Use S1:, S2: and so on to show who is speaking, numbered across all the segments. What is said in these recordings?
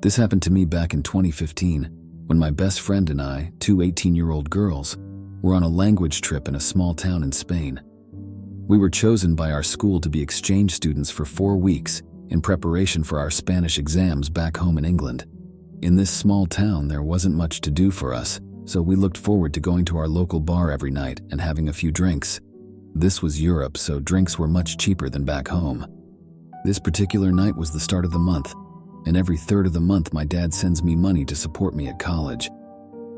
S1: This happened to me back in 2015 when my best friend and I, two 18-year-old girls, were on a language trip in a small town in Spain. We were chosen by our school to be exchange students for 4 weeks in preparation for our Spanish exams back home in England. In this small town, there wasn't much to do for us, so we looked forward to going to our local bar every night and having a few drinks. This was Europe, so drinks were much cheaper than back home. This particular night was the start of the month, and every third of the month my dad sends me money to support me at college.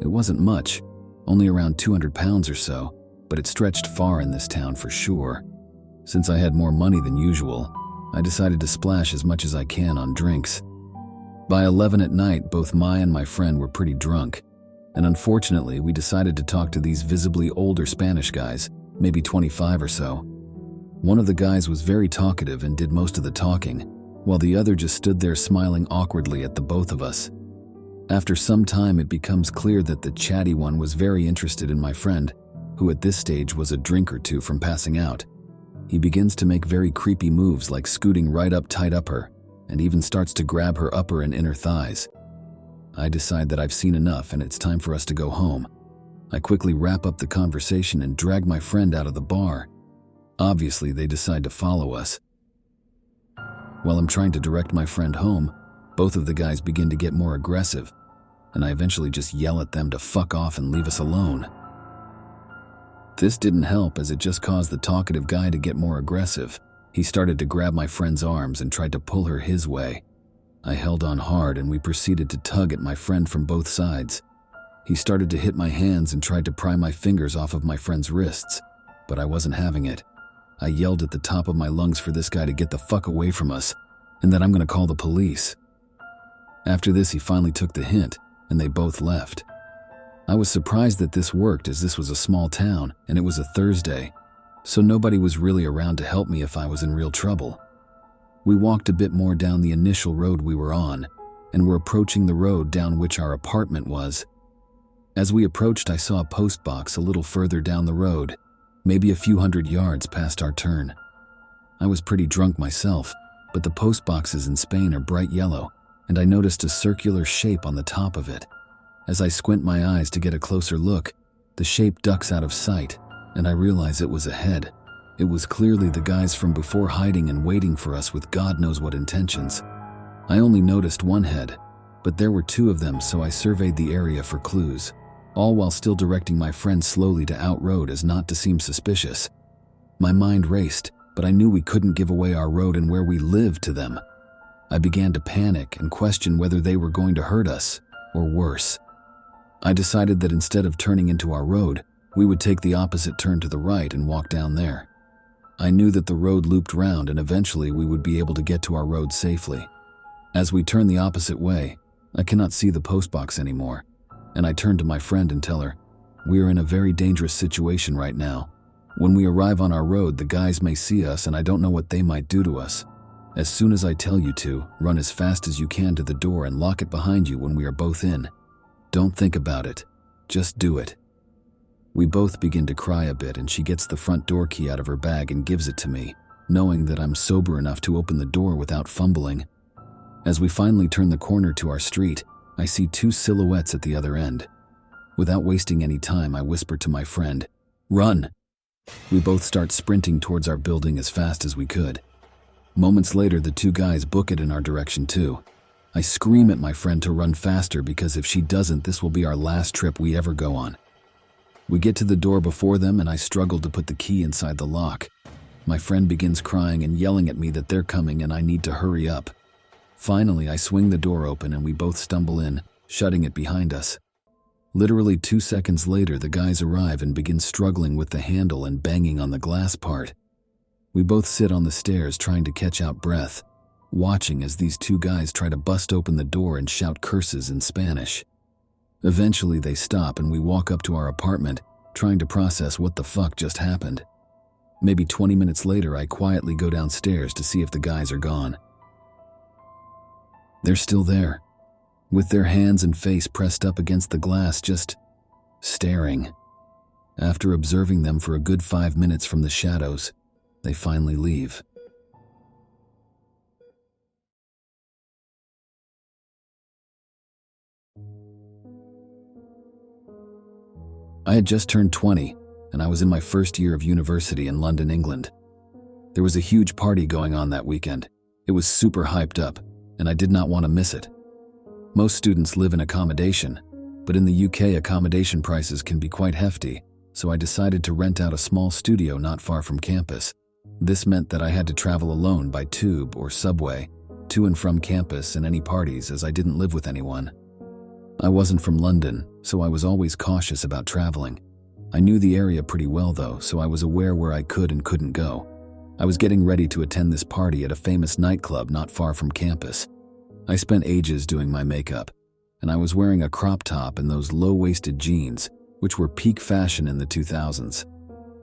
S1: It wasn't much, only around 200 pounds or so, but it stretched far in this town for sure. Since I had more money than usual, I decided to splash as much as I can on drinks. By 11 at night, both and my friend were pretty drunk, and unfortunately we decided to talk to these visibly older Spanish guys, maybe 25 or so. One of the guys was very talkative and did most of the talking, while the other just stood there smiling awkwardly at the both of us. After some time, it becomes clear that the chatty one was very interested in my friend, who at this stage was a drink or two from passing out. He begins to make very creepy moves like scooting right up tight up her, and even starts to grab her upper and inner thighs. I decide that I've seen enough and it's time for us to go home. I quickly wrap up the conversation and drag my friend out of the bar. Obviously, they decide to follow us. While I'm trying to direct my friend home, both of the guys begin to get more aggressive, and I eventually just yell at them to fuck off and leave us alone. This didn't help, as it just caused the talkative guy to get more aggressive. He started to grab my friend's arms and tried to pull her his way. I held on hard and we proceeded to tug at my friend from both sides. He started to hit my hands and tried to pry my fingers off of my friend's wrists, but I wasn't having it. I yelled at the top of my lungs for this guy to get the fuck away from us, and that I'm gonna call the police. After this, he finally took the hint, and they both left. I was surprised that this worked, as this was a small town, and it was a Thursday, so nobody was really around to help me if I was in real trouble. We walked a bit more down the initial road we were on, and were approaching the road down which our apartment was. As we approached, I saw a post box a little further down the road, maybe a few hundred yards past our turn. I was pretty drunk myself, but the post boxes in Spain are bright yellow, and I noticed a circular shape on the top of it. As I squint my eyes to get a closer look, the shape ducks out of sight, and I realize it was a head. It was clearly the guys from before, hiding and waiting for us with God knows what intentions. I only noticed one head, but there were two of them, so I surveyed the area for clues, all while still directing my friend slowly to outroad as not to seem suspicious. My mind raced, but I knew we couldn't give away our road and where we lived to them. I began to panic and question whether they were going to hurt us, or worse. I decided that instead of turning into our road, we would take the opposite turn to the right and walk down there. I knew that the road looped round and eventually we would be able to get to our road safely. As we turn the opposite way, I cannot see the postbox anymore, and I turn to my friend and tell her, "We are in a very dangerous situation right now. When we arrive on our road, the guys may see us and I don't know what they might do to us. As soon as I tell you to, run as fast as you can to the door and lock it behind you when we are both in. Don't think about it. Just do it." We both begin to cry a bit, and she gets the front door key out of her bag and gives it to me, knowing that I'm sober enough to open the door without fumbling. As we finally turn the corner to our street, I see two silhouettes at the other end. Without wasting any time, I whisper to my friend, "Run!" We both start sprinting towards our building as fast as we could. Moments later, the two guys book it in our direction too. I scream at my friend to run faster, because if she doesn't, this will be our last trip we ever go on. We get to the door before them and I struggle to put the key inside the lock. My friend begins crying and yelling at me that they're coming and I need to hurry up. Finally, I swing the door open and we both stumble in, shutting it behind us. Literally 2 seconds later, the guys arrive and begin struggling with the handle and banging on the glass part. We both sit on the stairs trying to catch out breath, watching as these two guys try to bust open the door and shout curses in Spanish. Eventually they stop and we walk up to our apartment, trying to process what the fuck just happened. Maybe 20 minutes later, I quietly go downstairs to see if the guys are gone. They're still there, with their hands and face pressed up against the glass, just staring. After observing them for a good 5 minutes from the shadows, they finally leave. I had just turned 20, and I was in my first year of university in London, England. There was a huge party going on that weekend. It was super hyped up, and I did not want to miss it. Most students live in accommodation, but in the UK accommodation prices can be quite hefty, so I decided to rent out a small studio not far from campus. This meant that I had to travel alone by tube or subway, to and from campus and any parties, as I didn't live with anyone. I wasn't from London, so I was always cautious about traveling. I knew the area pretty well though, so I was aware where I could and couldn't go. I was getting ready to attend this party at a famous nightclub not far from campus. I spent ages doing my makeup, and I was wearing a crop top and those low-waisted jeans, which were peak fashion in the 2000s.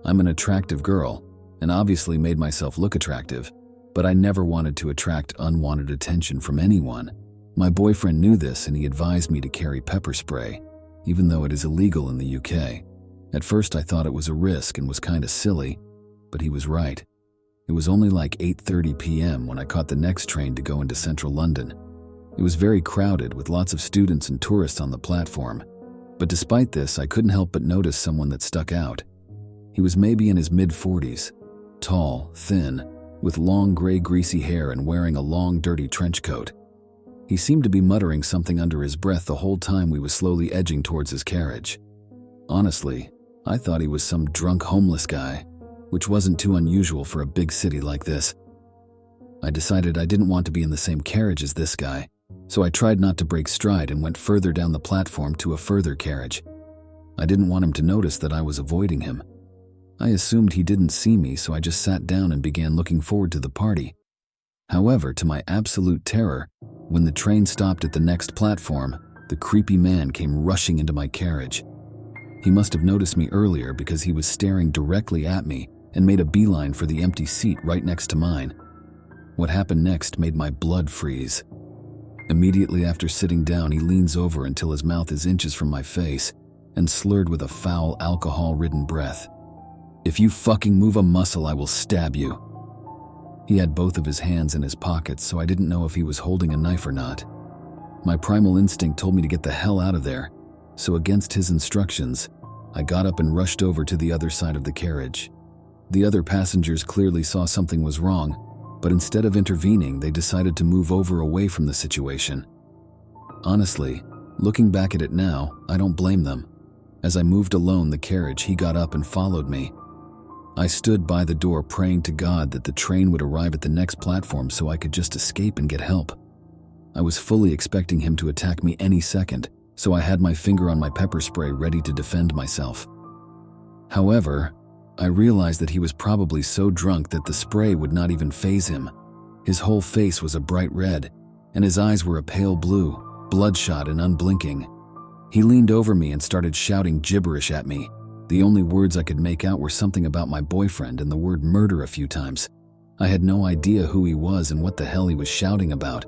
S1: I'm an attractive girl, and obviously made myself look attractive, but I never wanted to attract unwanted attention from anyone. My boyfriend knew this and he advised me to carry pepper spray, even though it is illegal in the UK. At first I thought it was a risk and was kinda silly, but he was right. It was only like 8:30 p.m. when I caught the next train to go into central London. It was very crowded with lots of students and tourists on the platform. But despite this, I couldn't help but notice someone that stuck out. He was maybe in his mid-40s, tall, thin, with long gray greasy hair and wearing a long dirty trench coat. He seemed to be muttering something under his breath the whole time we was slowly edging towards his carriage. Honestly, I thought he was some drunk homeless guy, which wasn't too unusual for a big city like this. I decided I didn't want to be in the same carriage as this guy, so I tried not to break stride and went further down the platform to a further carriage. I didn't want him to notice that I was avoiding him. I assumed he didn't see me, so I just sat down and began looking forward to the party. However, to my absolute terror, when the train stopped at the next platform, the creepy man came rushing into my carriage. He must have noticed me earlier because he was staring directly at me and made a beeline for the empty seat right next to mine. What happened next made my blood freeze. Immediately after sitting down, he leans over until his mouth is inches from my face and slurred with a foul, alcohol-ridden breath. "If you fucking move a muscle, I will stab you." He had both of his hands in his pockets, so I didn't know if he was holding a knife or not. My primal instinct told me to get the hell out of there, so against his instructions, I got up and rushed over to the other side of the carriage. The other passengers clearly saw something was wrong, but instead of intervening, they decided to move over away from the situation. Honestly, looking back at it now, I don't blame them. As I moved alone the carriage, he got up and followed me. I stood by the door praying to God that the train would arrive at the next platform so I could just escape and get help. I was fully expecting him to attack me any second, so I had my finger on my pepper spray ready to defend myself. However, I realized that he was probably so drunk that the spray would not even faze him. His whole face was a bright red, and his eyes were a pale blue, bloodshot and unblinking. He leaned over me and started shouting gibberish at me. The only words I could make out were something about my boyfriend and the word murder a few times. I had no idea who he was and what the hell he was shouting about,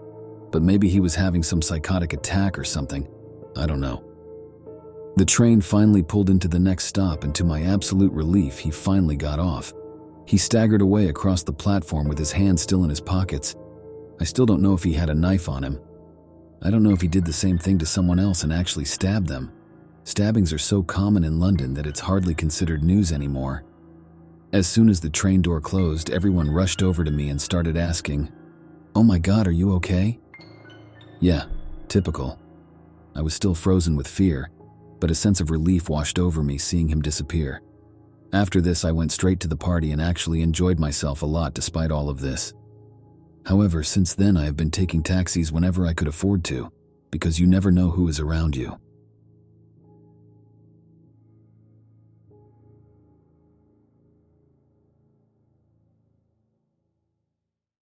S1: but maybe he was having some psychotic attack or something. I don't know. The train finally pulled into the next stop, and to my absolute relief, he finally got off. He staggered away across the platform with his hands still in his pockets. I still don't know if he had a knife on him. I don't know if he did the same thing to someone else and actually stabbed them. Stabbings are so common in London that it's hardly considered news anymore. As soon as the train door closed, everyone rushed over to me and started asking, "Oh my God, are you okay?" Yeah, typical. I was still frozen with fear, but a sense of relief washed over me seeing him disappear. After this, I went straight to the party and actually enjoyed myself a lot despite all of this. However, since then I have been taking taxis whenever I could afford to, because you never know who is around you.